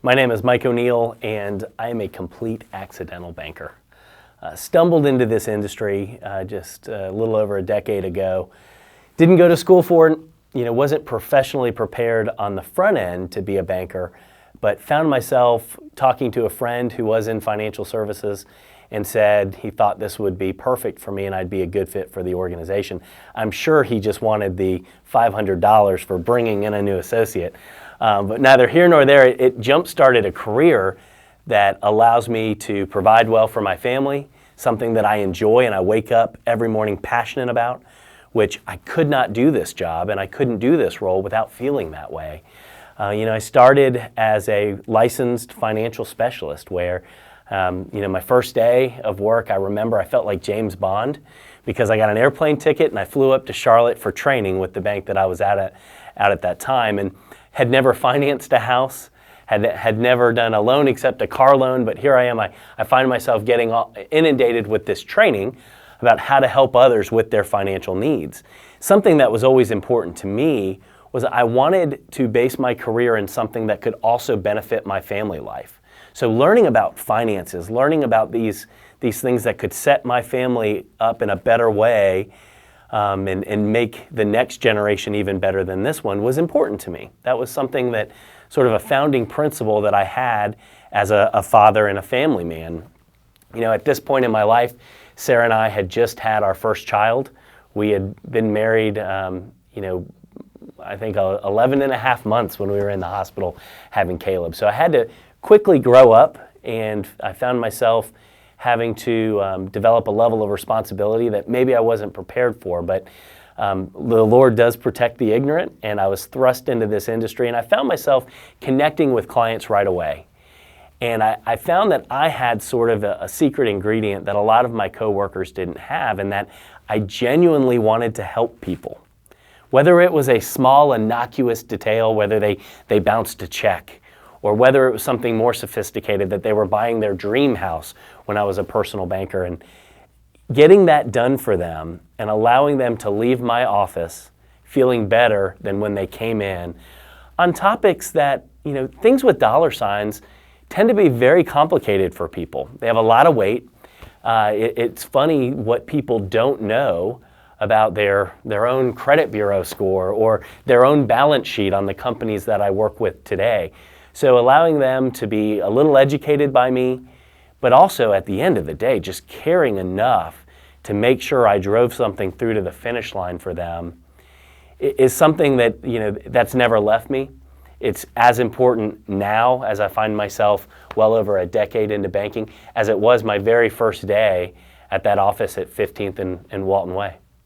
My name is Mike O'Neill, and I am a complete accidental banker. Stumbled into this industry just a little over a decade ago. Didn't go to school for it, wasn't professionally prepared on the front end to be a banker, but found myself talking to a friend who was in financial services and said he thought this would be perfect for me and I'd be a good fit for the organization. I'm sure he just wanted the $500 for bringing in a new associate. But neither here nor there, it jump-started a career that allows me to provide well for my family, something that I enjoy and I wake up every morning passionate about, which I could not do this job and I couldn't do this role without feeling that way. I started as a licensed financial specialist where, my first day of work, I remember I felt like James Bond because I got an airplane ticket and I flew up to Charlotte for training with the bank that I was out at that time, and had never financed a house, had never done a loan except a car loan, but here I am, I find myself getting inundated with this training about how to help others with their financial needs. Something that was always important to me was I wanted to base my career in something that could also benefit my family life. So learning about finances, learning about these things that could set my family up in a better way and make the next generation even better than this one was important to me. That was something that sort of a founding principle that I had as a father and a family man. At this point in my life, Sarah and I had just had our first child. We had been married, I think 11 and a half months when we were in the hospital having Caleb. So I had to quickly grow up, and I found myself having to develop a level of responsibility that maybe I wasn't prepared for, but the Lord does protect the ignorant, and I was thrust into this industry, and I found myself connecting with clients right away. And I found that I had sort of a secret ingredient that a lot of my coworkers didn't have, and that I genuinely wanted to help people. Whether it was a small, innocuous detail, whether they bounced a check, or whether it was something more sophisticated, that they were buying their dream house when I was a personal banker, and getting that done for them and allowing them to leave my office feeling better than when they came in on topics that, things with dollar signs tend to be very complicated for people. They have a lot of weight. It's funny what people don't know about their own credit bureau score or their own balance sheet on the companies that I work with today. So allowing them to be a little educated by me, but also at the end of the day, just caring enough to make sure I drove something through to the finish line for them is something that, that's never left me. It's as important now as I find myself well over a decade into banking as it was my very first day at that office at 15th and Walton Way.